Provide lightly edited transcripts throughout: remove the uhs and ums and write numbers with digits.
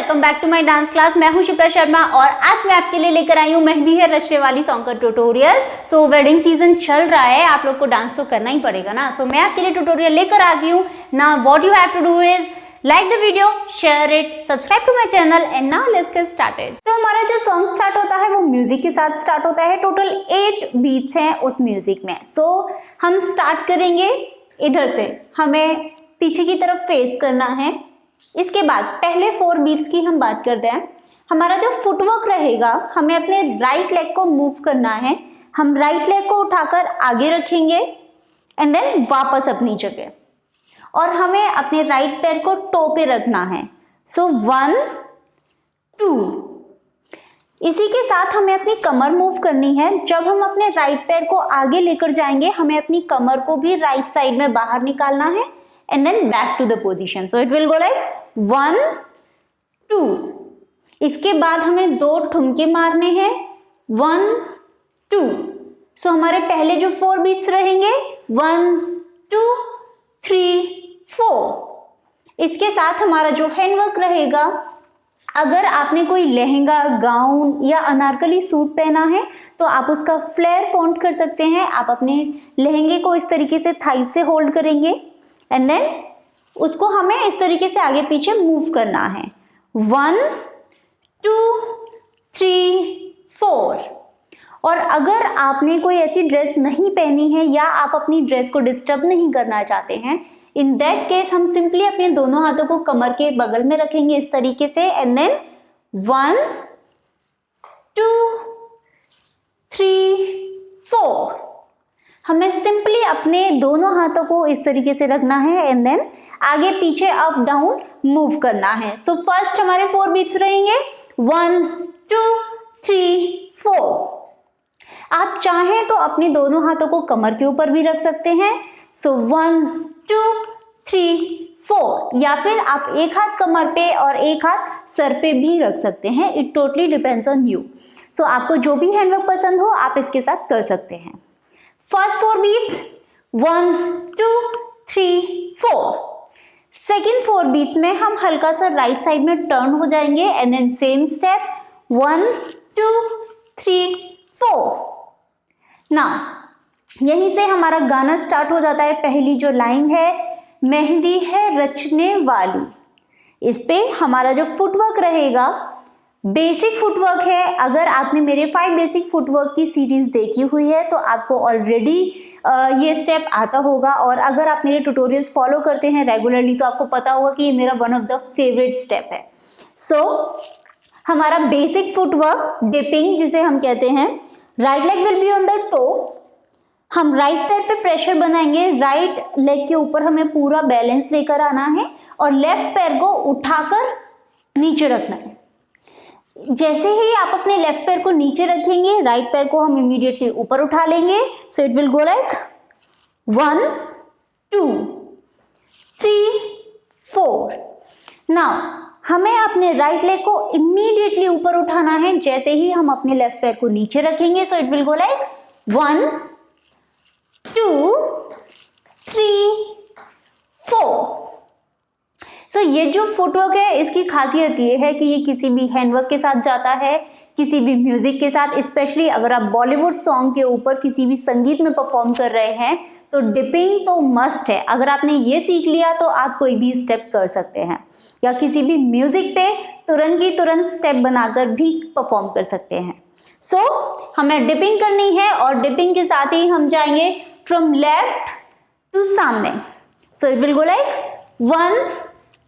Welcome back to my dance class. मैं हूं शिप्रा शर्मा और आज मैं आपके लिए लेकर आई हूं मेहंदी है रचने वाली सॉन्ग का ट्यूटोरियल। सो वेडिंग सीजन चल रहा है, आप लोग को डांस तो करना ही पड़ेगा ना। सो मैं आपके लिए ट्यूटोरियल लेकर आ गई हूं ना। What you have to do is like the video, share it, subscribe to my channel and now let's get started. तो हमारा जो सॉन्ग स्टार्ट होता है वो म्यूजिक के साथ स्टार्ट होता है। टोटल 8 बीट्स हैं उस म्यूजिक में। सो हम स्टार्ट करेंगे इधर से, हमें पीछे की तरफ फेस करना है। इसके बाद पहले 4 बीट्स की हम बात करते हैं। हमारा जो फुटवर्क रहेगा, हमें अपने राइट लेग को मूव करना है। हम राइट लेग को उठाकर आगे रखेंगे एंड देन वापस अपनी जगह, और हमें अपने राइट पैर को टो पे रखना है। सो 1 2। इसी के साथ हमें अपनी कमर मूव करनी है। जब हम अपने राइट पैर को आगे लेकर जाएंगे, हमें अपनी कमर को भी राइट साइड में बाहर निकालना है and then back to the position. So it will go like 1 2. इसके बाद हमें 2 ठुमके मारने हैं 1 2. सो हमारे पहले जो 4 बीट्स रहेंगे 1 2 3 4। इसके साथ हमारा जो हैंडवर्क रहेगा, अगर आपने कोई लहंगा, गाउन या अनारकली सूट पहना है तो आप उसका फ्लेयर फॉन्ट कर सकते हैं। आप अपने लहंगे को इस तरीके से थाई से होल्ड करेंगे एंड देन उसको हमें इस तरीके से आगे पीछे मूव करना है 1 2 3 4। और अगर आपने कोई ऐसी ड्रेस नहीं पहनी है या आप अपनी ड्रेस को डिस्टर्ब नहीं करना चाहते हैं, इन दैट केस हम सिंपली अपने दोनों हाथों को कमर के बगल में रखेंगे इस तरीके से एंड देन 1 2 3 4। हमें सिंपली अपने दोनों हाथों को इस तरीके से रखना है एंड देन आगे पीछे अप डाउन मूव करना है। सो फर्स्ट हमारे 4 बीट्स रहेंगे 1 2 3 4। आप चाहें तो अपने दोनों हाथों को कमर के ऊपर भी रख सकते हैं। सो 1 2 3 4, या फिर आप एक हाथ कमर पे और एक हाथ सर पे भी रख सकते हैं। It totally depends on you. So आपको जो भी हैंडवर्क पसंद हो आप इसके साथ कर सकते हैं। First 4 beats 1 2 3 4। सेकेंड 4 बीट्स में हम हल्का सा राइट साइड में टर्न हो जाएंगे and then same step 1 2 3 4। Now यहीं से हमारा गाना स्टार्ट हो जाता है। पहली जो लाइन है, मेहंदी है रचने वाली, इस पे हमारा जो फुटवर्क रहेगा बेसिक फुटवर्क है। अगर आपने मेरे 5 बेसिक फुटवर्क की सीरीज देखी हुई है तो आपको ऑलरेडी ये स्टेप आता होगा, और अगर आप मेरे ट्यूटोरियल्स फॉलो करते हैं रेगुलरली तो आपको पता होगा कि ये मेरा one of the favourite step है। सो हमारा बेसिक फुटवर्क डिपिंग जिसे हम कहते हैं, right leg will be on the toe. हम राइट पैर पे प्रेशर बनाएंगे, राइट लेग के ऊपर हमें पूरा बैलेंस लेकर आना है और लेफ्ट पैर को उठाकर नीचे रखना है। जैसे ही आप अपने लेफ्ट पैर को नीचे रखेंगे, राइट पैर को हम इमीडिएटली ऊपर उठा लेंगे। सो it will go like 1 2 3 4। Now हमें अपने राइट लेग को इमीडिएटली ऊपर उठाना है जैसे ही हम अपने लेफ्ट पैर को नीचे रखेंगे। सो इट विल गो लाइक 1 2 3 4। सो ये जो फुटवर्क है इसकी खासियत ये है कि ये किसी भी हैंडवर्क के साथ जाता है, किसी भी म्यूजिक के साथ। स्पेशली अगर आप बॉलीवुड सॉन्ग के ऊपर किसी भी संगीत में परफॉर्म कर रहे हैं तो डिपिंग तो मस्ट है। अगर आपने ये सीख लिया तो आप कोई भी स्टेप कर सकते हैं, या किसी भी म्यूजिक पे तुरंत की तुरंत स्टेप बनाकर भी परफॉर्म कर सकते हैं। सो हमें डिपिंग करनी है और डिपिंग के साथ ही हम जाएंगे फ्रॉम लेफ्ट टू सामने। So it will go like 1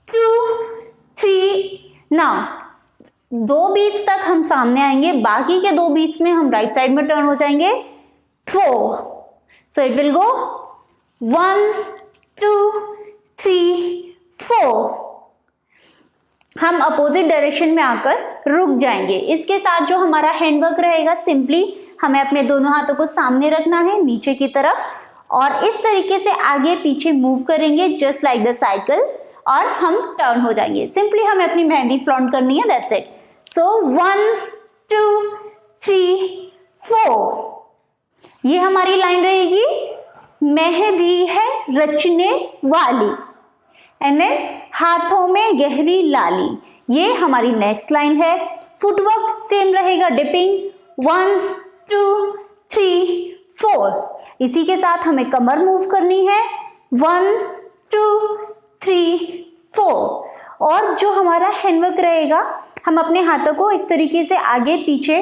2 3। Now 2 beats तक हम सामने आएंगे, बाकी के 2 बीट्स में हम राइट साइड में टर्न हो जाएंगे 4। सो इट विल गो 1 2 3 4। हम अपोजिट डायरेक्शन में आकर रुक जाएंगे। इसके साथ जो हमारा हैंडवर्क रहेगा, सिंपली हमें अपने दोनों हाथों को सामने रखना है नीचे की तरफ और इस तरीके से आगे पीछे मूव करेंगे जस्ट लाइक द साइकिल, और हम टर्न हो जाएंगे। सिंपली हमें अपनी मेहंदी फ्लॉन्ट करनी है, दैट्स इट। सो 1 2 3 4। ये हमारी लाइन रहेगी, मेहंदी है रचने वाली। एंड देन हाथों में गहरी लाली, ये हमारी नेक्स्ट लाइन है। फुटवर्क सेम रहेगा, डिपिंग 1 2 3 4। इसी के साथ हमें कमर मूव करनी है 1 2 3 4। और जो हमारा हैंडवर्क रहेगा, हम अपने हाथों को इस तरीके से आगे पीछे,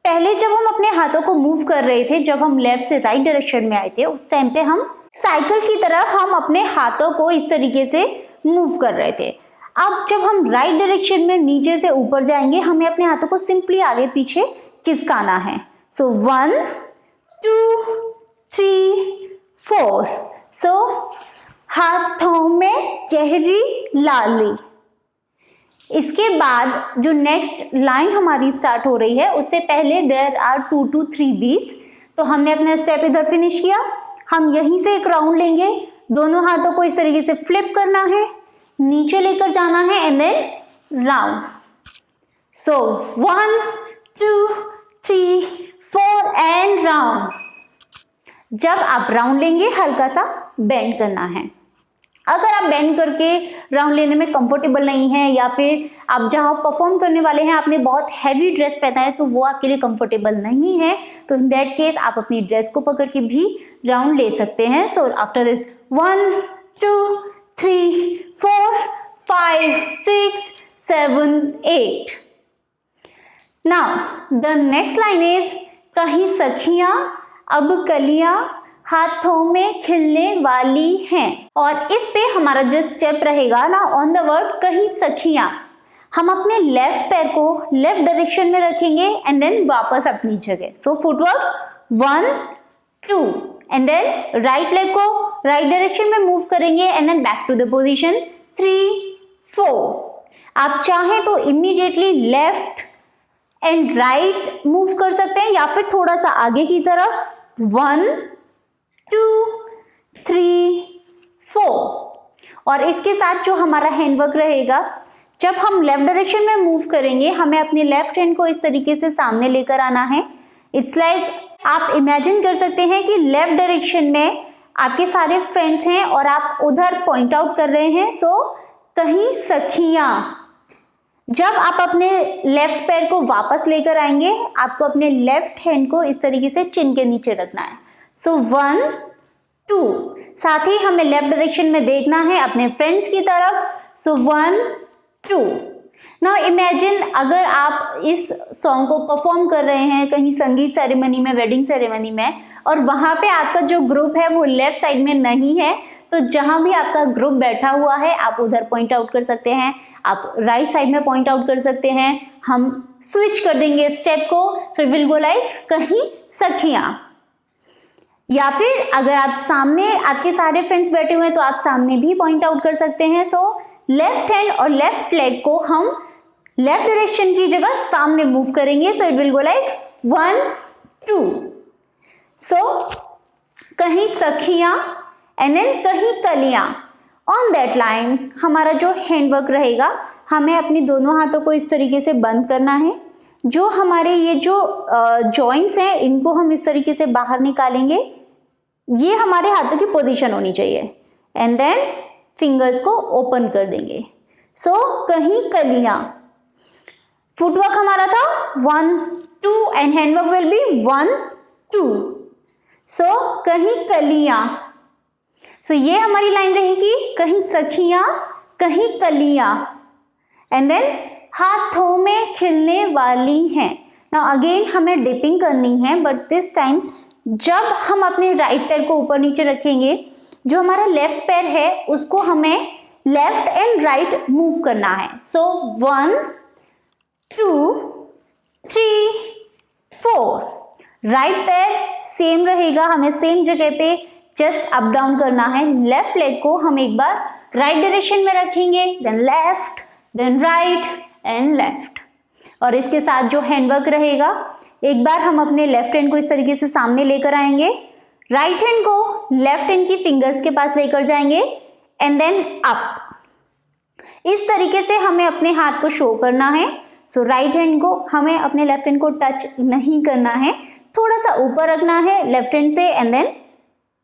पहले जब हम अपने हाथों को मूव कर रहे थे, जब हम लेफ्ट से राइट डायरेक्शन में आए थे, उस टाइम पे हम साइकिल की तरह हम अपने हाथों को इस तरीके से मूव कर रहे थे। अब जब हम राइट डायरेक्शन में नीचे से ऊपर जाएंगे, हमें अपने हाथों को सिंपली आगे पीछे खिसकाना है। सो 1 2 3 4। सो हाथों में गहरी लाली। इसके बाद जो नेक्स्ट लाइन हमारी स्टार्ट हो रही है, उससे पहले देयर आर 2 to 3 बीट्स। तो हमने अपना स्टेप इधर फिनिश किया, हम यहीं से एक राउंड लेंगे, दोनों हाथों को इस तरीके से फ्लिप करना है, नीचे लेकर जाना है and then round. So 1 2 3 4 and round. जब आप राउंड लेंगे, हल्का सा बेंड करना है। अगर आप बेंड करके राउंड लेने में कंफर्टेबल नहीं है, या फिर आप जहाँ परफॉर्म करने वाले हैं आपने बहुत हैवी ड्रेस पहना है, तो वो आपके लिए कंफर्टेबल नहीं है, तो इन दैट केस आप अपनी ड्रेस को पकड़ के भी राउंड ले सकते हैं। So after this 1 2 3 4 5 6 7 8। Now the next line is कहीं सखियां अब कलियां हाथों में खिलने वाली हैं। और इस पे हमारा जो स्टेप रहेगा ना, ऑन द वर्ड कहीं सखियां, हम अपने लेफ्ट पैर को लेफ्ट डायरेक्शन में रखेंगे एंड देन वापस अपनी जगह। So footwork 1 2 and then right leg को राइट डायरेक्शन में मूव करेंगे and then back to the position 3 4। आप चाहें तो immediately left and right move कर सकते हैं, या फिर थोड़ा सा आगे की तरफ 1 2 3 4। और इसके साथ जो हमारा हैंडवर्क रहेगा, जब हम लेफ्ट डायरेक्शन में मूव करेंगे, हमें अपने लेफ्ट हैंड को इस तरीके से सामने लेकर आना है। इट्स लाइक आप इमेजिन कर सकते हैं कि लेफ्ट डायरेक्शन में आपके सारे फ्रेंड्स हैं और आप उधर पॉइंट आउट कर रहे हैं। सो कहीं सखियां। जब आप अपने लेफ्ट पैर को वापस लेकर आएंगे, आपको अपने लेफ्ट हैंड को इस तरीके से चिन के नीचे रखना है। सो 1 2। साथ ही हमें लेफ्ट डायरेक्शन में देखना है अपने फ्रेंड्स की तरफ। सो 1 2। नाउ इमेजिन अगर आप इस सॉन्ग को परफॉर्म कर रहे हैं कहीं संगीत सेरेमनी में, वेडिंग सेरेमनी में, और वहाँ पे आपका जो ग्रुप है वो लेफ्ट साइड में नहीं है, तो जहाँ भी आपका ग्रुप बैठा हुआ है आप उधर पॉइंट आउट कर सकते हैं, आप राइट साइड में पॉइंट आउट कर सकते हैं। हम स्विच कर देंगे स्टेप को। सो इट विल गो लाइक कहीं सखियां। या फिर अगर आप सामने आपके सारे फ्रेंड्स बैठे हुए हैं तो आप सामने भी पॉइंट आउट कर सकते हैं। सो लेफ्ट हैंड और लेफ्ट लेग को हम लेफ्ट डायरेक्शन की जगह सामने मूव करेंगे। सो इट विल गो लाइक 1 2। सो कहीं सखियां एंड देन कहीं कलियां। ऑन दैट लाइन हमारा जो हैंडवर्क रहेगा, हमें अपनी दोनों हाथों को इस तरीके से बंद करना है। जो हमारे ये जो जॉइंट्स हैं इनको हम इस तरीके से बाहर निकालेंगे। ये हमारे हाथों की पोजीशन होनी चाहिए एंड देन फिंगर्स को ओपन कर देंगे। सो कहीं कलियां। फुटवर्क हमारा था 1 2 एंड हैंडवर्क विल बी 1 2। सो कहीं कलियां। सो ये हमारी लाइन रहेगी कहीं सखियां कहीं कलियां एंड देन हाथों में खिलने वाली हैं। नाउ अगेन हमें डिपिंग करनी है, बट दिस टाइम जब हम अपने राइट पैर को ऊपर नीचे रखेंगे, जो हमारा लेफ्ट पैर है उसको हमें लेफ्ट एंड राइट मूव करना है। सो 1 2 3 4। राइट पैर सेम रहेगा, हमें सेम जगह पे जस्ट अप डाउन करना है। लेफ्ट लेग को हम एक बार राइट डायरेक्शन में रखेंगे, then left, then right and left. और इसके साथ जो हैंडवर्क रहेगा, एक बार हम अपने लेफ्ट हैंड को इस तरीके से सामने लेकर आएंगे, राइट हैंड को लेफ्ट हैंड की फिंगर्स के पास लेकर जाएंगे एंड देन अप। इस तरीके से हमें अपने हाथ को शो करना है। सो राइट हैंड को हमें अपने लेफ्ट हैंड को टच नहीं करना है, थोड़ा सा ऊपर रखना है लेफ्ट हैंड से and then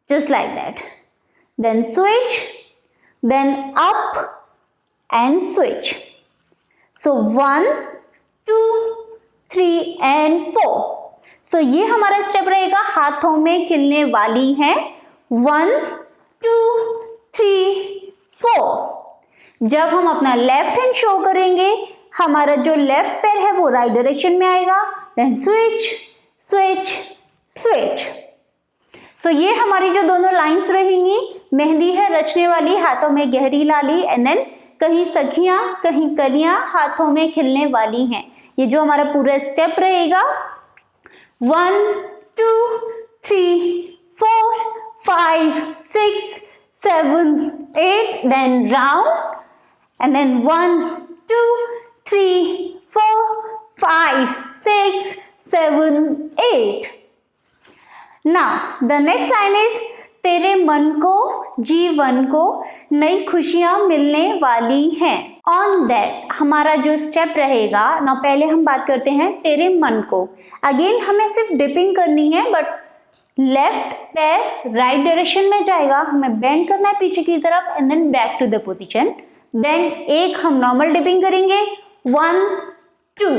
just like that. Then switch. then up and switch. So 1 2 3 and 4. So ये हमारा स्टेप रहेगा हाथों में खिलने वाली है 1 2 3 4. जब हम अपना लेफ्ट हैंड शो करेंगे हमारा जो लेफ्ट पैर है वो राइट डायरेक्शन में आएगा, देन स्विच स्विच स्विच. सो ये हमारी जो दोनों लाइंस रहेंगी, मेहंदी है रचने वाली हाथों में गहरी लाली, एंड देन कहीं सखियां कहीं कलियां हाथों में खिलने वाली हैं. ये जो हमारा पूरा स्टेप रहेगा 1 2 3 4 5 6 7 8, then round, and then 1 2 3 4 5 6 7 8. Now the next line is तेरे मन को जीवन को नई खुशियां मिलने वाली हैं. ऑन दैट हमारा जो स्टेप रहेगा ना, पहले हम बात करते हैं तेरे मन को. अगेन हमें सिर्फ डिपिंग करनी है, बट लेफ्ट पैर राइट डायरेक्शन में जाएगा, हमें बेंड करना है पीछे की तरफ, and then back to the position. Then एक हम नॉर्मल डिपिंग करेंगे 1 2.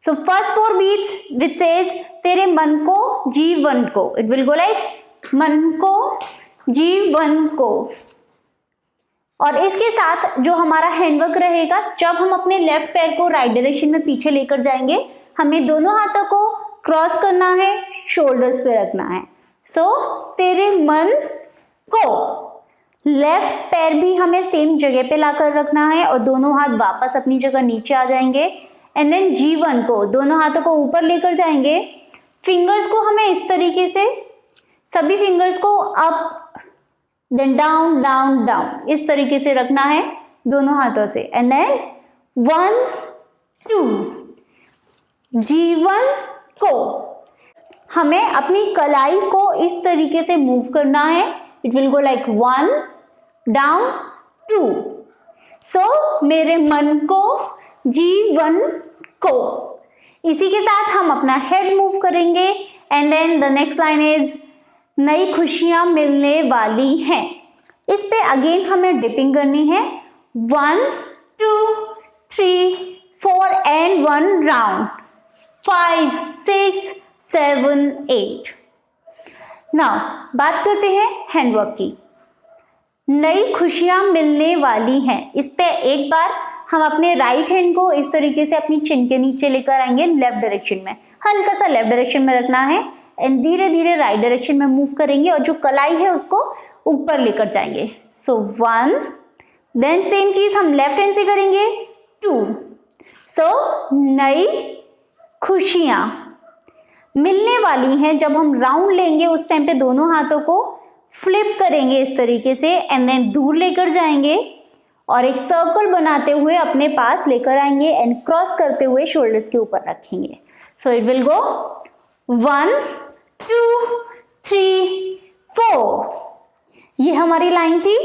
So first 4 beats which says तेरे मन को जीवन को, इट विल गो लाइक मन को जीवन को. और इसके साथ जो हमारा हैंडवर्क रहेगा, जब हम अपने लेफ्ट पैर को राइट डायरेक्शन में पीछे लेकर जाएंगे, हमें दोनों हाथों को क्रॉस करना है, शोल्डर्स पे रखना है. सो तेरे मन को, लेफ्ट पैर भी हमें सेम जगह पे लाकर रखना है और दोनों हाथ वापस अपनी जगह नीचे आ जाएंगे. एंड देन जीवन को, दोनों हाथों को ऊपर लेकर जाएंगे. फिंगर्स को हमें इस तरीके से, सभी फिंगर्स को up then down down down इस तरीके से रखना है दोनों हाथों से. And then 1 2. जीवन को हमें अपनी कलाई को इस तरीके से मूव करना है. It will go like 1 down 2. सो मेरे मन को जीवन को. इसी के साथ हम अपना हेड मूव करेंगे. And then the next line is नई खुशियां मिलने वाली हैं. इस पे अगेन हमें डिपिंग करनी है 1 2 3 4 एंड 1 राउंड 5 6 7 8. नाउ बात करते हैं हैंडवर्क की. नई खुशियां मिलने वाली हैं. इस पे एक बार हम अपने राइट हैंड को इस तरीके से अपनी चिन के नीचे लेकर आएंगे, लेफ्ट डायरेक्शन में, हल्का सा लेफ्ट डायरेक्शन में रखना है, एंड धीरे धीरे राइट डायरेक्शन में मूव करेंगे और जो कलाई है उसको ऊपर लेकर जाएंगे. सो 1, देन सेम चीज हम लेफ्ट हैंड से करेंगे 2. सो नई खुशियां मिलने वाली हैं. जब हम राउंड लेंगे उस टाइम पे दोनों हाथों को फ्लिप करेंगे इस तरीके से, एंड देन दूर लेकर जाएंगे और एक सर्कल बनाते हुए अपने पास लेकर आएंगे एंड क्रॉस करते हुए शोल्डर्स के ऊपर रखेंगे. सो इट विल गो 1 2 3 4. ये हमारी लाइन थी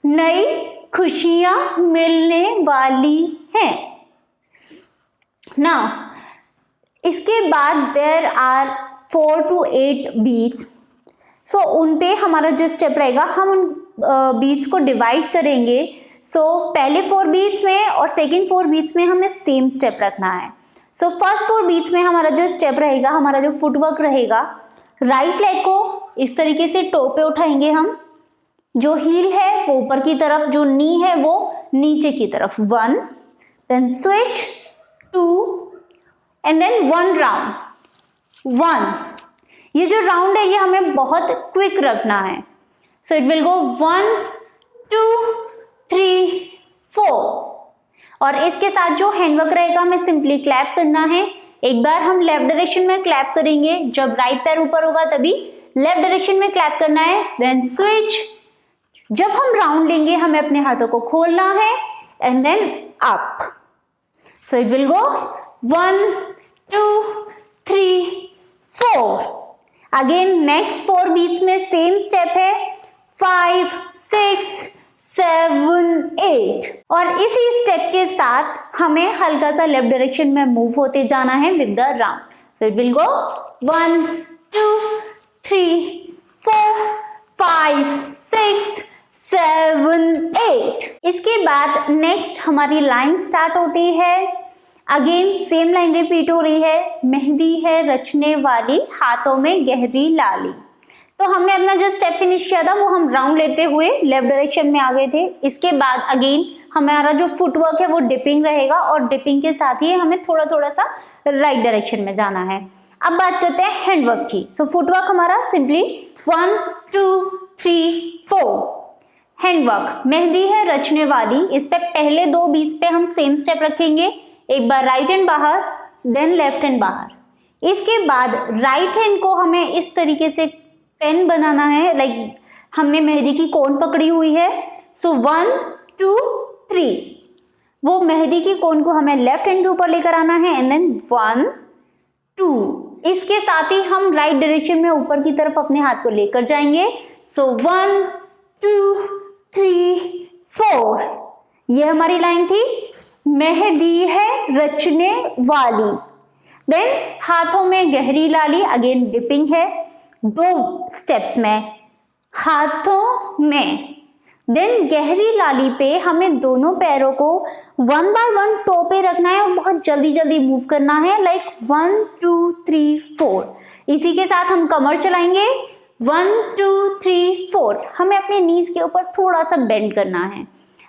नई खुशियां मिलने वाली हैं. नाउ इसके बाद देयर आर 4 to 8 बीट्स. सो उन पे हमारा जो स्टेप रहेगा, हम उन बीट्स को डिवाइड करेंगे. सो पहले 4 बीट्स में और सेकेंड 4 बीट्स में हमें सेम स्टेप रखना है. सो फर्स्ट 4 बीट्स में हमारा जो स्टेप रहेगा, हमारा जो फुटवर्क रहेगा, राइट लेग को इस तरीके से टो पे उठाएंगे हम, जो हील है वो ऊपर की तरफ, जो नी है वो नीचे की तरफ. 1, then switch 2, and then 1 round 1. ये जो राउंड है ये हमें बहुत क्विक रखना है. सो इट विल गो 1 2 3 4. और इसके साथ जो हैंडवर्क रहेगा हमें सिंपली क्लैप करना है. एक बार हम लेफ्ट डायरेक्शन में क्लैप करेंगे, जब राइट पैर ऊपर होगा तभी लेफ्ट डायरेक्शन में क्लैप करना है. Then switch. जब हम राउंड लेंगे हमें अपने हाथों को खोलना है and then up. So it will go 1 2 3 4. Again next 4 beats में सेम स्टेप है 5 6 7 8. और इसी स्टेप के साथ हमें हल्का सा लेफ्ट डायरेक्शन में मूव होते जाना है with the round. So it will go 1 2 3 4 5 6 7 8। इसके बाद नेक्स्ट हमारी लाइन स्टार्ट होती है। अगेन सेम लाइन रिपीट हो रही है। मेहंदी है रचने वाली, हाथों में गहरी लाली। तो हमने अपना जो स्टेप फिनिश किया था वो हम राउंड लेते हुए लेफ्ट डायरेक्शन में आ गए थे। इसके बाद अगेन हमारा जो फुटवर्क है वो डिपिंग रहेगा और डिपिंग के साथ ही हमें थोड़ा थोड़ा सा राइट डायरेक्शन में जाना है। अब बात करते हैं हैंडवर्क की। सो फुटवर्क हमारा सिंपली 1 2 3 4। हैंडवर्क मेहंदी है रचने वाली, इस पे पहले दो बीच पे हम सेम स्टेप रखेंगे। एक बार राइट हैंड बाहर, देन लेफ्ट हैंड बाहर। इसके बाद राइट हैंड को हमें इस तरीके से पेन बनाना है, लाइक हमने मेहंदी की कोन पकड़ी हुई है। सो 1 2 3, वो मेहंदी की कोन को हमें लेफ्ट हैंड के ऊपर लेकर आना है एंड देन 1 2। इसके साथ ही हम राइट डायरेक्शन में ऊपर की तरफ अपने हाथ को लेकर जाएंगे। सो 1 2 3 4। ये हमारी लाइन थी, मेहंदी है रचने वाली। देन हाथों में गहरी लाली, अगेन डिपिंग है दो स्टेप्स में, हाथों में। देन गहरी लाली पे हमें दोनों पैरों को 1 बाय 1 टो पे रखना है और बहुत जल्दी जल्दी मूव करना है, लाइक 1 2 3 4। इसी के साथ हम कमर चलाएंगे 1 2 3 4। हमें अपने नीज के ऊपर थोड़ा सा बेंड करना है।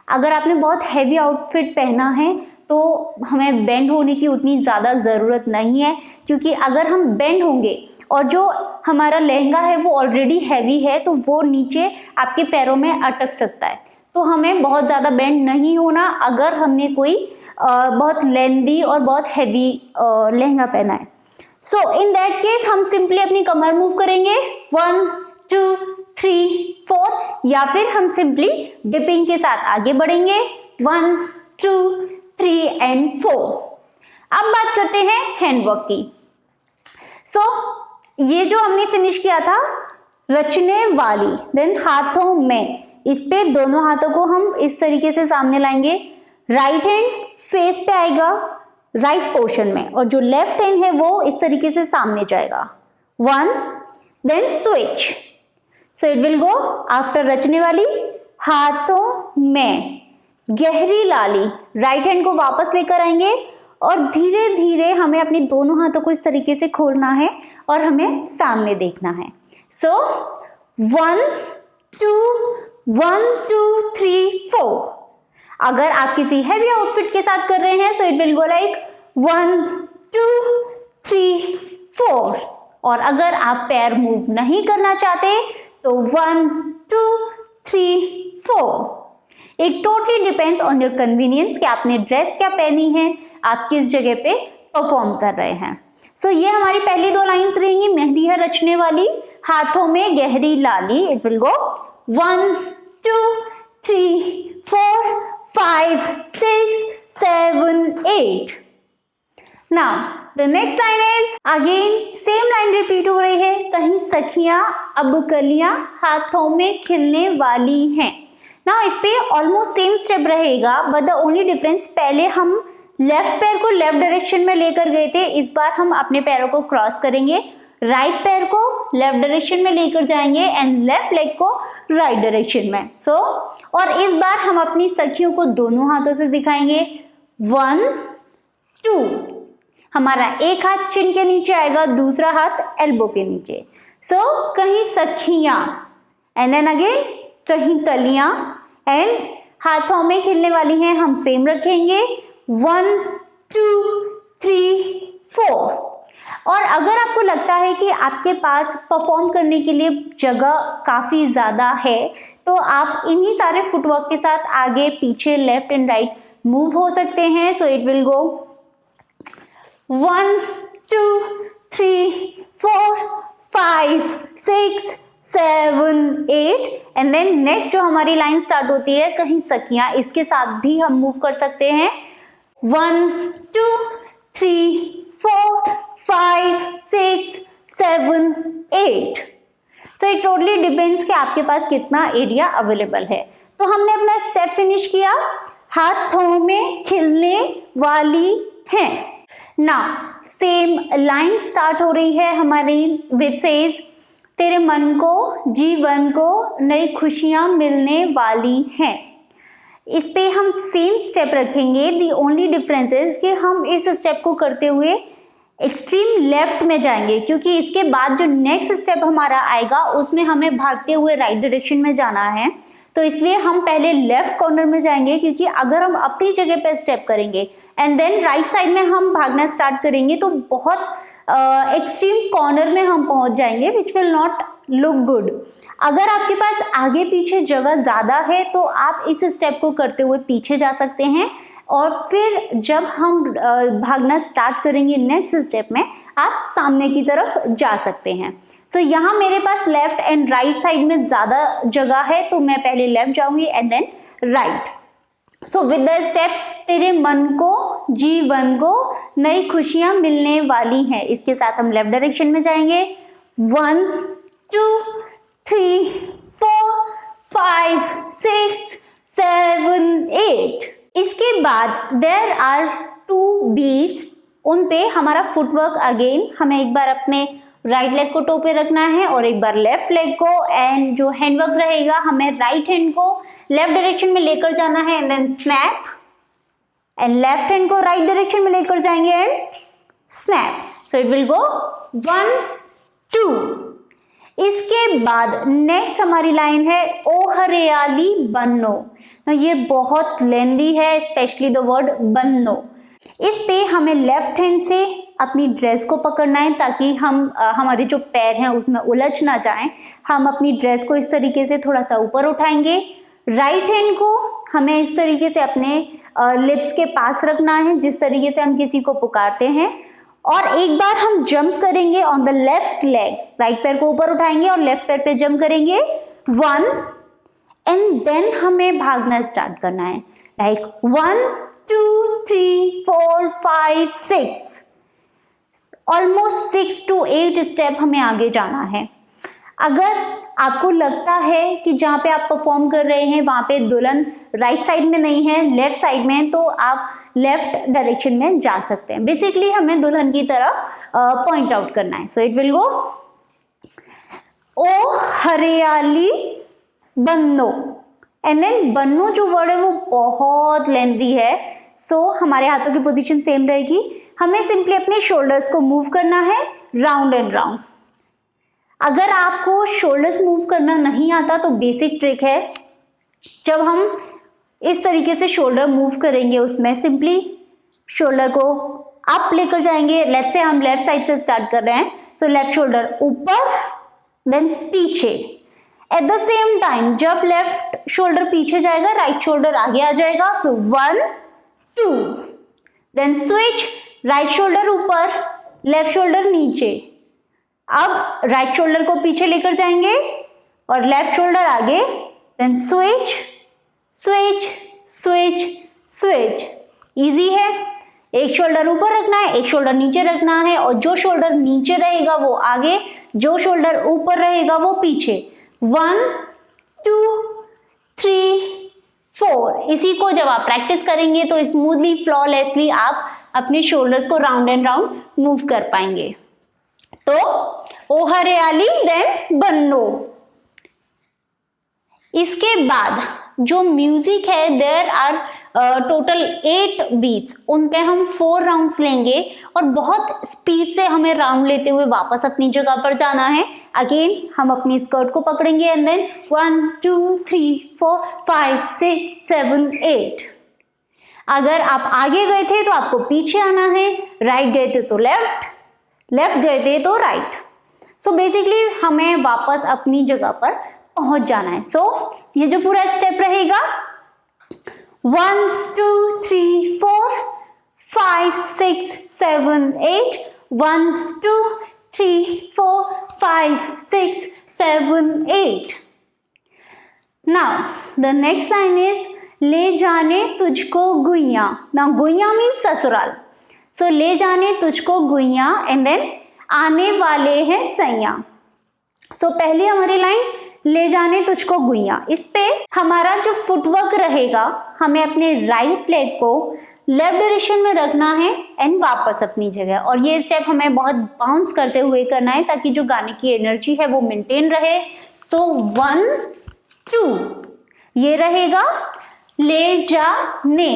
अगर आपने बहुत हैवी आउटफिट पहना है तो हमें बेंड होने की उतनी ज़्यादा ज़रूरत नहीं है, क्योंकि अगर हम बेंड होंगे और जो हमारा लहंगा है वो ऑलरेडी हैवी है तो वो नीचे आपके पैरों में अटक सकता है। तो हमें बहुत ज़्यादा बेंड नहीं होना अगर हमने कोई बहुत लेंदी और बहुत हैवी लहंगा पहना है। सो इन दैट केस हम सिंपली अपनी कमर मूव करेंगे 1 2 3 4, या फिर हम सिंपली डिपिंग के साथ आगे बढ़ेंगे 1 2 3 एंड 4। अब बात करते हैं हैंडवर्क की। सो ये जो हमने फिनिश किया था रचने वाली, देन हाथों में, इस पे दोनों हाथों को हम इस तरीके से सामने लाएंगे। राइट हैंड फेस पे आएगा राइट पोर्शन में और जो लेफ्ट हैंड है वो इस तरीके से सामने जाएगा। 1 then switch. So it will go after रचने वाली, हाथों में गहरी लाली। राइट हैंड को वापस लेकर आएंगे और धीरे धीरे हमें अपने दोनों हाथों को इस तरीके से खोलना है और हमें सामने देखना है। सो 1 2 1 2 3 4। अगर आप किसी हैवी आउटफिट के साथ कर रहे हैं so it will go like 1 2 3 4। और अगर आप पैर मूव नहीं करना चाहते तो 1 2 3 4। It totally depends on your convenience कि आपने ड्रेस क्या पहनी है, आप किस जगह पे परफॉर्म कर रहे हैं। सो ये हमारी पहली दो लाइंस रहेंगी, मेहंदी है रचने वाली, हाथों में गहरी लाली। It will go 1 2 3 4 5 6 7 8। Now the next line is again same line repeat हो रही है। कहीं सखियां अब कलियां हाथों में खिलने वाली हैं। Now इस पे ऑलमोस्ट सेम स्टेप रहेगा, बट द ओनली डिफरेंस, पहले हम लेफ्ट पैर को लेफ्ट डायरेक्शन में लेकर गए थे, इस बार हम अपने पैरों को क्रॉस करेंगे, राइट पैर को लेफ्ट डायरेक्शन में लेकर जाएंगे एंड लेफ्ट लेग को राइट डायरेक्शन में। सो और इस बार हम अपनी सखियों को दोनों हाथों से दिखाएंगे 1 2। हमारा एक हाथ चिन के नीचे आएगा, दूसरा हाथ एल्बो के नीचे। सो कहीं सखियां एंड देन अगेन कहीं कलियां एंड हाथों में खिलने वाली हैं, हम सेम रखेंगे 1 2 3 4। और अगर आपको लगता है कि आपके पास परफॉर्म करने के लिए जगह काफ़ी ज़्यादा है तो आप इन्हीं सारे फुटवर्क के साथ आगे पीछे लेफ्ट एंड राइट मूव हो सकते हैं। So it will go 1 2 3 4 5 6 7 8 and then next जो हमारी लाइन स्टार्ट होती है कहीं सखियां, इसके साथ भी हम मूव कर सकते हैं 1 2 3 4 5 6 7 8। सो इट टोटली डिपेंड्स कि आपके पास कितना एरिया अवेलेबल है। तो हमने अपना स्टेप फिनिश किया, हाथों में खिलने वाली हैं। नाउ सेम लाइन स्टार्ट हो रही है हमारी विच सेज तेरे मन को जीवन को नई खुशियाँ मिलने वाली हैं। इस पे हम सेम स्टेप रखेंगे। दी ओनली डिफरेंस इज कि हम इस स्टेप को करते हुए एक्सट्रीम लेफ्ट में जाएंगे, क्योंकि इसके बाद जो नेक्स्ट स्टेप हमारा आएगा उसमें हमें भागते हुए राइट डायरेक्शन में जाना है। तो इसलिए हम पहले लेफ्ट कॉर्नर में जाएंगे, क्योंकि अगर हम अपनी जगह पे स्टेप करेंगे एंड देन राइट साइड में हम भागना स्टार्ट करेंगे तो बहुत एक्सट्रीम कॉर्नर में हम पहुंच जाएंगे, which will not look good. अगर आपके पास आगे पीछे जगह ज़्यादा है तो आप इस स्टेप को करते हुए पीछे जा सकते हैं, और फिर जब हम भागना स्टार्ट करेंगे नेक्स्ट स्टेप में आप सामने की तरफ जा सकते हैं। सो यहाँ मेरे पास लेफ्ट एंड राइट साइड में ज़्यादा जगह है तो मैं पहले लेफ्ट जाऊंगी and then right. So with the step तेरे मन को जीवन को नई खुशियाँ मिलने वाली हैं, इसके साथ हम लेफ्ट डायरेक्शन में जाएंगे। 1 2 3 4 5 6 7 8। इसके बाद देयर आर 2 बीट्स, उन पे हमारा फुटवर्क अगेन हमें एक बार अपने राइट लेग को टो पे रखना है और एक बार लेफ्ट लेग को, एंड जो हैंडवर्क रहेगा हमें राइट हैंड को लेफ्ट डायरेक्शन में लेकर जाना है and then snap, and left hand को राइट डायरेक्शन में लेकर जाएंगे and snap. So it will go 1 2। इसके बाद नेक्स्ट हमारी लाइन है ओ हरियाली बन्नो। तो ये बहुत लेंदी है, स्पेशली द वर्ड बन्नो। इस पे हमें लेफ्ट हैंड से अपनी ड्रेस को पकड़ना है ताकि हम हमारे जो पैर हैं उसमें उलझ ना जाएं। हम अपनी ड्रेस को इस तरीके से थोड़ा सा ऊपर उठाएंगे। राइट हैंड को हमें इस तरीके से अपने लिप्स के पास रखना है, जिस तरीके से हम किसी को पुकारते हैं, और एक बार हम जंप करेंगे on the left leg. Right पैर को ऊपर उठाएंगे और लेफ्ट पैर पे जंप करेंगे 1, एंड देन हमें भागना स्टार्ट करना है लाइक 1 2 3 4 5 6, ऑलमोस्ट 6 to 8 स्टेप हमें आगे जाना है। अगर आपको लगता है कि जहाँ पे आप परफॉर्म कर रहे हैं वहाँ पे दुल्हन राइट साइड में नहीं है, लेफ्ट साइड में है, तो आप लेफ्ट डायरेक्शन में जा सकते हैं। बेसिकली हमें दुल्हन की तरफ पॉइंट आउट करना है। सो इट विल गो ओ हरियाली बन्नो, एंड देन बन्नो जो वर्ड है वो बहुत लेंथी है, सो हमारे हाथों की पोजीशन सेम रहेगी। हमें सिंपली अपने शोल्डर्स को मूव करना है राउंड एंड राउंड। अगर आपको शोल्डर्स मूव करना नहीं आता तो बेसिक ट्रिक है, जब हम इस तरीके से शोल्डर मूव करेंगे उसमें सिंपली शोल्डर को अप लेकर जाएंगे। लेट्स से हम लेफ्ट साइड से स्टार्ट कर रहे हैं, सो लेफ्ट शोल्डर ऊपर देन पीछे। एट द सेम टाइम जब लेफ्ट शोल्डर पीछे जाएगा राइट शोल्डर आगे आ जाएगा। So 1 2, then switch, right shoulder ऊपर लेफ्ट शोल्डर नीचे। अब राइट शोल्डर को पीछे लेकर जाएंगे और लेफ्ट शोल्डर आगे, then switch switch switch switch. Easy है। एक शोल्डर ऊपर रखना है, एक शोल्डर नीचे रखना है, और जो शोल्डर नीचे रहेगा वो आगे, जो शोल्डर ऊपर रहेगा वो पीछे। 1 2 3 4। इसी को जब आप प्रैक्टिस करेंगे तो स्मूथली फ्लॉलेसली आप अपने शोल्डर्स को राउंड एंड राउंड मूव कर पाएंगे। तो ओ हरियाली देन बन्नो। इसके बाद जो म्यूजिक है देयर आर टोटल 8 बीट्स, उन पे हम 4 राउंड्स लेंगे और बहुत स्पीड से हमें राउंड लेते हुए वापस अपनी जगह पर जाना है। अगेन हम अपनी स्कर्ट को पकड़ेंगे एंड देन 1 2 3 4 5 6 7 8। अगर आप आगे गए थे तो आपको पीछे आना है, राइट गए थे तो लेफ्ट, लेफ्ट गए थे तो राइट। सो बेसिकली हमें वापस अपनी जगह पर पहुंच जाना है। सो ये जो पूरा स्टेप रहेगा 1 2 3 4 5 6 7 8, 1 2 3 4 5 6 7 8। Now the next line is ले जाने तुझको गुइया। Now गुइया means ससुराल। So ले जाने तुझको गुइया एंड देन आने वाले हैं सैया। So पहली हमारी लाइन ले जाने तुझको गुइया। इस पे हमारा जो फुटवर्क रहेगा, हमें अपने राइट लेग को लेफ्ट डायरेक्शन में रखना है एंड वापस अपनी जगह। और ये स्टेप हमें बहुत बाउंस करते हुए करना है ताकि जो गाने की एनर्जी है वो मेंटेन रहे। सो 1 2 ये रहेगा ले जाने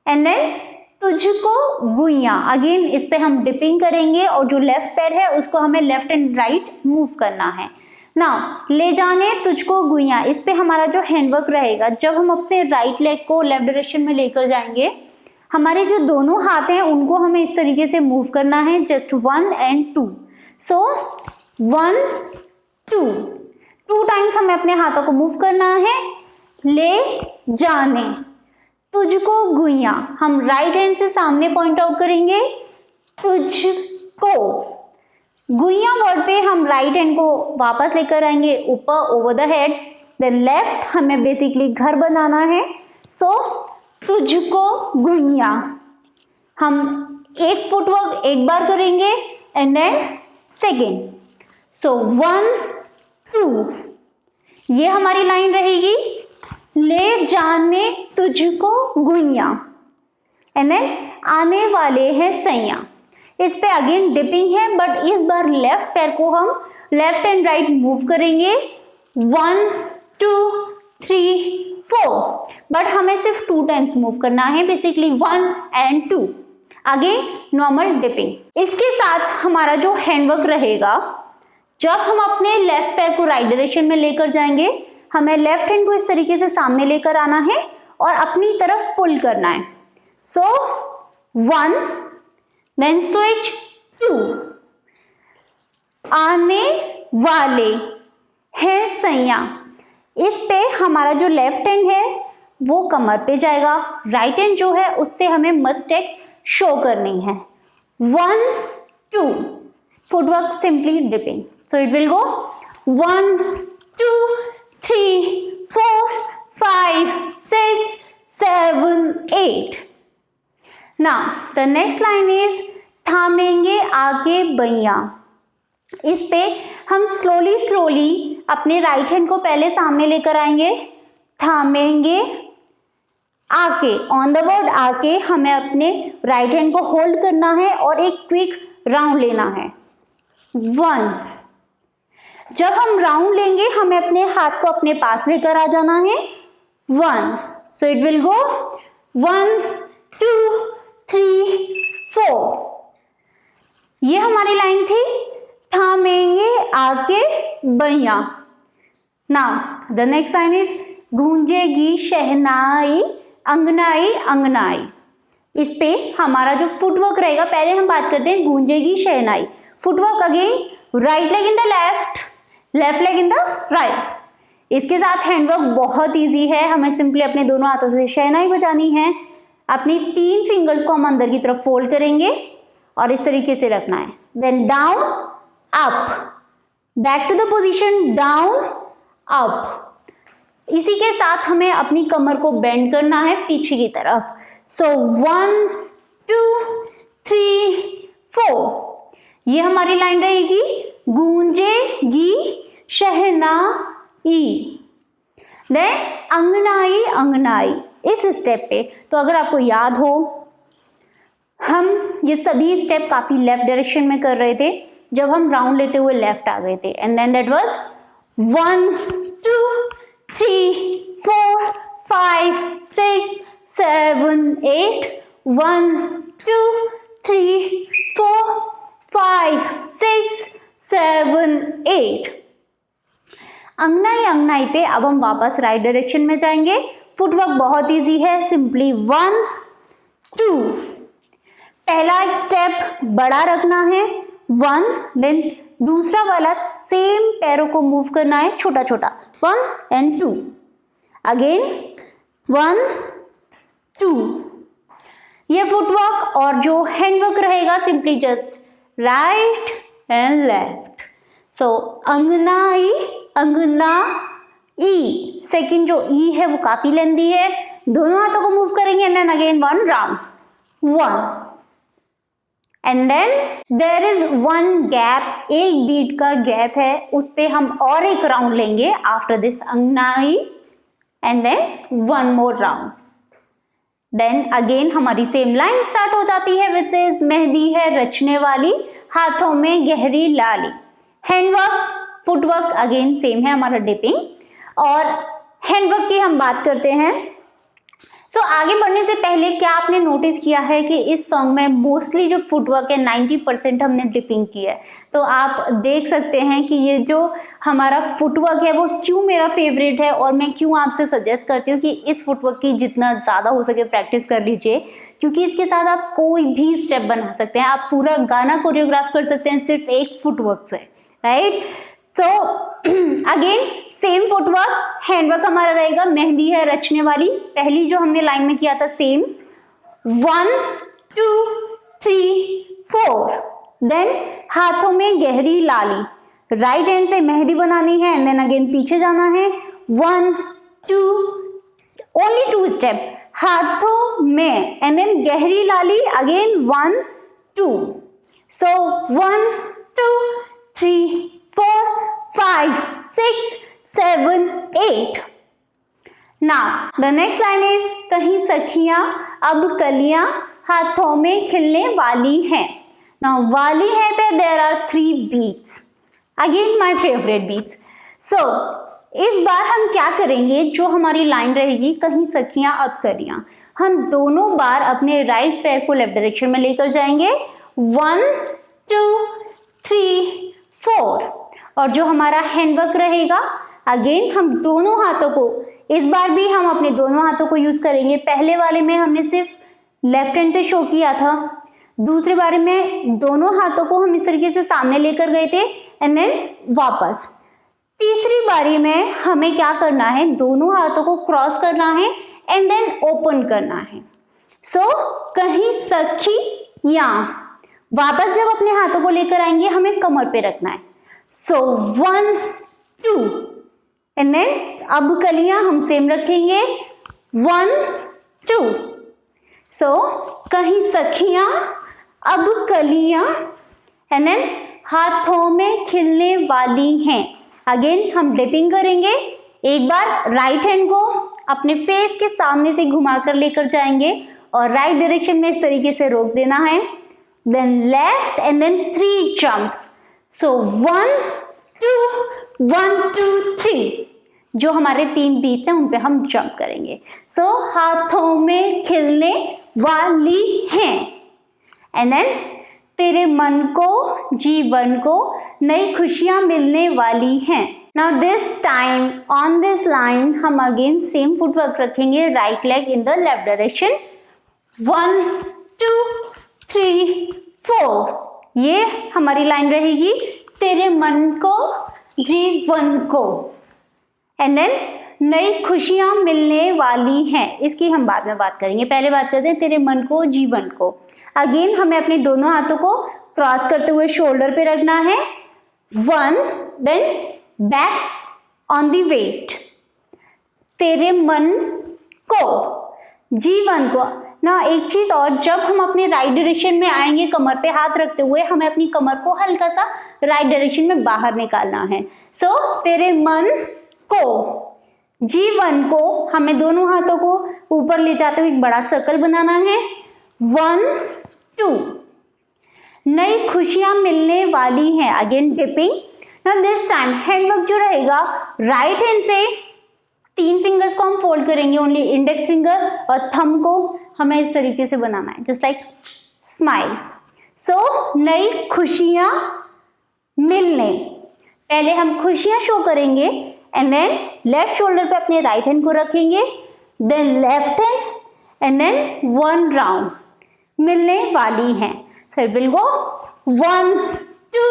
एंड देन तुझको गुइया। अगेन इस पे हम डिपिंग करेंगे और जो लेफ्ट पैर है उसको हमें लेफ्ट एंड राइट मूव करना है ना। ले जाने तुझको गुइया, इस पे हमारा जो हैंडवर्क रहेगा, जब हम अपने राइट लेग को लेफ्ट डायरेक्शन में लेकर जाएंगे, हमारे जो दोनों हाथ हैं उनको हमें इस तरीके से मूव करना है, जस्ट 1 and 2। सो 1 2 टाइम्स हमें अपने हाथों को मूव करना है। ले जाने तुझको गुइया, हम राइट हैंड से सामने पॉइंट आउट करेंगे, तुझको। गुइया वर्ड पे हम राइट हैंड को वापस लेकर आएंगे ऊपर over the head, then left हमें बेसिकली घर बनाना है। सो तुझको गुइया, हम एक फुटवर्क एक बार करेंगे एंड देन सेकेंड। सो 1 2 ये हमारी लाइन रहेगी, ले जाने तुझको गुइया एंड देन आने वाले हैं सैया। इस पे अगेन डिपिंग है, बट इस बार लेफ्ट पैर को हम लेफ्ट एंड राइट मूव करेंगे 1 2 3 4, बट हमें सिर्फ 2 टाइम्स मूव करना है, basically 1 and 2। Again normal dipping. इसके साथ हमारा जो हैंडवर्क रहेगा, जब हम अपने लेफ्ट पैर को राइट डायरेक्शन में लेकर जाएंगे, हमें लेफ्ट हैंड को इस तरीके से सामने लेकर आना है और अपनी तरफ पुल करना है। सो 1 देन स्विच 2, आने वाले हैं सैया। इस पे हमारा जो लेफ्ट हैंड है वो कमर पे जाएगा, राइट हैंड जो है उससे हमें मस्टेक्स शो करनी है। 1 2 footwork simply dipping. So it will go 1 2 3 4 5 6 7 8। Now the next line is थामेंगे आगे बैया। इस पे हम स्लोली अपने राइट हैंड को पहले सामने लेकर आएंगे, थामेंगे आके, ऑन द वर्ड आके हमें अपने राइट हैंड को होल्ड करना है और एक क्विक राउंड लेना है। 1 जब हम राउंड लेंगे हमें अपने हाथ को अपने पास लेकर आ जाना है 1। सो इट विल गो 1 2 3 4। ये हमारी लाइन थी, थामेंगे आके बैया। Now the next line is गूंजेगी शहनाई अंगनाई अंगनाई। इस पे हमारा जो फुटवर्क रहेगा, पहले हम बात करते हैं गूंजेगी शहनाई। Footwork again right leg in the left leg in the right. इसके साथ हैंडवर्क बहुत इजी है, हमें सिंपली अपने दोनों हाथों से शहनाई बजानी है। अपनी 3 फिंगर्स को हम अंदर की तरफ फोल्ड करेंगे और इस तरीके से रखना है, then down up, back to the position, down up. इसी के साथ हमें अपनी कमर को बेंड करना है पीछे की तरफ। सो 1 2 3 4 ये हमारी लाइन रहेगी, गूंजेगी शहनाई, देन अंगनाई अंगनाई। इस स्टेप पे तो अगर आपको याद हो, हम ये सभी स्टेप काफी लेफ्ट डायरेक्शन में कर रहे थे, जब हम राउंड लेते हुए लेफ्ट आ गए थे, एंड देन दैट वाज 1 2 3 4 5 6 7 8 1 2 3 4 5 6 7 8। अंगनाई अंगनाई पे अब हम वापस राइट डायरेक्शन में जाएंगे। फुटवर्क बहुत इजी है, सिंपली 1 2। पहला स्टेप बड़ा रखना है 1, देन दूसरा वाला सेम पैरों को मूव करना है छोटा छोटा 1 and 2, अगेन 1 2। ये फुटवर्क और जो हैंडवर्क रहेगा simply just right and left. So अंगनाई अंगना ई, सेकंड जो ई है वो काफी लेंदी है, दोनों हाथों को मूव करेंगे and then again 1 round 1 and then there is one gap, एक बीट का गैप है, उस पे हम और एक राउंड लेंगे आफ्टर दिस अंगनाई and then one more round. Then again हमारी सेम लाइन स्टार्ट हो जाती है विच इज मेहंदी है रचने वाली, हाथों में गहरी लाली। हैंडवर्क फुटवर्क अगेन सेम है हमारा डिपिंग, और हैंडवर्क की हम बात करते हैं। सो आगे बढ़ने से पहले क्या आपने नोटिस किया है कि इस सॉन्ग में मोस्टली जो फुटवर्क है 90% हमने डिपिंग की है। तो आप देख सकते हैं कि ये जो हमारा फुटवर्क है वो क्यों मेरा फेवरेट है, और मैं क्यों आपसे सजेस्ट करती हूँ कि इस फुटवर्क की जितना ज़्यादा हो सके प्रैक्टिस कर लीजिए, क्योंकि इसके साथ आप कोई भी स्टेप बना सकते हैं, आप पूरा गाना कोरियोग्राफ कर सकते हैं सिर्फ एक फुटवर्क से, right. So again same footwork, handwork हमारा रहेगा मेहंदी है रचने वाली, पहली जो हमने लाइन में किया था सेम 1 2 3 4। देन हाथों में गहरी लाली, राइट हैंड से मेहंदी बनानी है एंड देन अगेन पीछे जाना है 1 2, ओनली 2 स्टेप, हाथों में एंड देन गहरी लाली again 1 2। So 1 2 3 4 5 6 7 8। Now the next line is कहीं सखियां अब कलियां हाथों में खिलने वाली हैं। Now वाली है पे there are 3 beats, again my favorite beats। So इस बार हम क्या करेंगे, जो हमारी लाइन रहेगी कहीं सखियां अब कलियां, हम दोनों बार अपने राइट पैर को लेफ्ट डायरेक्शन में लेकर जाएंगे 1 2 3 4। और जो हमारा हैंडवर्क रहेगा अगेन हम दोनों हाथों को, इस बार भी हम अपने दोनों हाथों को यूज करेंगे। पहले वाले में हमने सिर्फ लेफ्ट हैंड से शो किया था, दूसरे बारे में दोनों हाथों को हम इस तरीके से सामने लेकर गए थे एंड देन वापस। तीसरी बारी में हमें क्या करना है, दोनों हाथों को क्रॉस करना है एंड देन ओपन करना है। सो कहीं सखियां, वापस जब अपने हाथों को लेकर आएंगे हमें कमर पे रखना है। सो 1 2 एंड देन अब कलियां हम सेम रखेंगे 1 2। सो कहीं सखियां अब कलियां एंड देन हाथों में खिलने वाली हैं। अगेन हम डिपिंग करेंगे, एक बार राइट हैंड को अपने फेस के सामने से घुमाकर लेकर जाएंगे और राइट डायरेक्शन में इस तरीके से रोक देना है, then left and then 3 jumps. So 1 2 1 2 3, जो हमारे 3 बीट्स हैं उन पे हम जंप करेंगे। सो हाथों में खिलने वाली हैं एंड देन तेरे मन को जीवन को नई खुशियां मिलने वाली हैं। Now this time on this line हम अगेन सेम फुटवर्क रखेंगे, right leg in the left direction 1 2 3 4। ये हमारी लाइन रहेगी तेरे मन को जीवन को एंड देन नई खुशियां मिलने वाली हैं। इसकी हम बाद में बात करेंगे, पहले बात करते हैं तेरे मन को जीवन को। अगेन हमें अपने दोनों हाथों को क्रॉस करते हुए शोल्डर पे रखना है 1, then back on the waist, तेरे मन को जीवन को। ना एक चीज और, जब हम अपने राइट डायरेक्शन में आएंगे कमर पे हाथ रखते हुए हमें अपनी कमर को हल्का सा राइट डायरेक्शन में बाहर निकालना है। सो तेरे मन को जीवन को हमें दोनों हाथों को ऊपर ले जाते हुए एक बड़ा सर्कल बनाना है 1 2। नई खुशियां मिलने वाली हैं, again dipping. Now this time handwork जो रहेगा राइट हैंड से 3 फिंगर्स को हम फोल्ड करेंगे, ओनली इंडेक्स फिंगर और थंब को हमें इस तरीके से बनाना है, जस्ट लाइक स्माइल। सो नई खुशियां मिलने, पहले हम खुशियां शो करेंगे एंड देन लेफ्ट शोल्डर पे अपने राइट हैंड को रखेंगे, then left hand and then 1 round मिलने वाली हैं। So it will go 1 2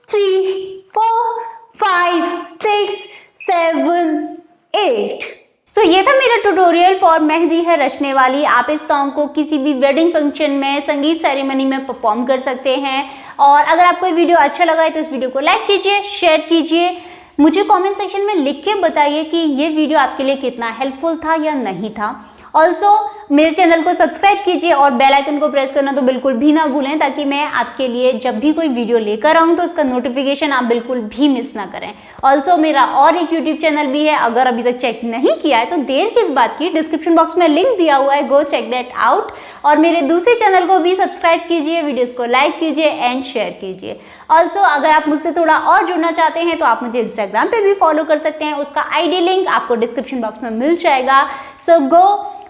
3 4 5 6 7 8। सो ये था मेरा ट्यूटोरियल फॉर मेहंदी है रचने वाली। आप इस सॉन्ग को किसी भी वेडिंग फंक्शन में, संगीत सेरेमनी में परफॉर्म कर सकते हैं। और अगर आपको ये वीडियो अच्छा लगा है तो इस वीडियो को लाइक कीजिए, शेयर कीजिए, मुझे कमेंट सेक्शन में लिख के बताइए कि ये वीडियो आपके लिए कितना हेल्पफुल था या नहीं था। ऑल्सो मेरे चैनल को सब्सक्राइब कीजिए और बेल आइकन को प्रेस करना तो बिल्कुल भी ना भूलें, ताकि मैं आपके लिए जब भी कोई वीडियो लेकर आऊँ तो उसका नोटिफिकेशन आप बिल्कुल भी मिस ना करें। ऑल्सो मेरा और एक यूट्यूब चैनल भी है, अगर अभी तक चेक नहीं किया है तो देर किस बात की, डिस्क्रिप्शन बॉक्स में लिंक दिया हुआ है, गो चेक दैट आउट। और मेरे दूसरे चैनल को भी सब्सक्राइब कीजिए, वीडियोस को लाइक कीजिए एंड शेयर कीजिए। ऑल्सो अगर आप मुझसे थोड़ा और जुड़ना चाहते हैं तो आप मुझे इंस्टाग्राम पे भी फॉलो कर सकते हैं, उसका आईडी लिंक आपको डिस्क्रिप्शन बॉक्स में मिल जाएगा। So go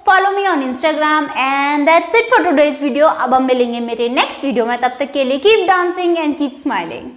follow me on Instagram and that's it for today's video. अब हम मिलेंगे मेरे नेक्स्ट वीडियो में, तब तक के लिए keep dancing and keep smiling.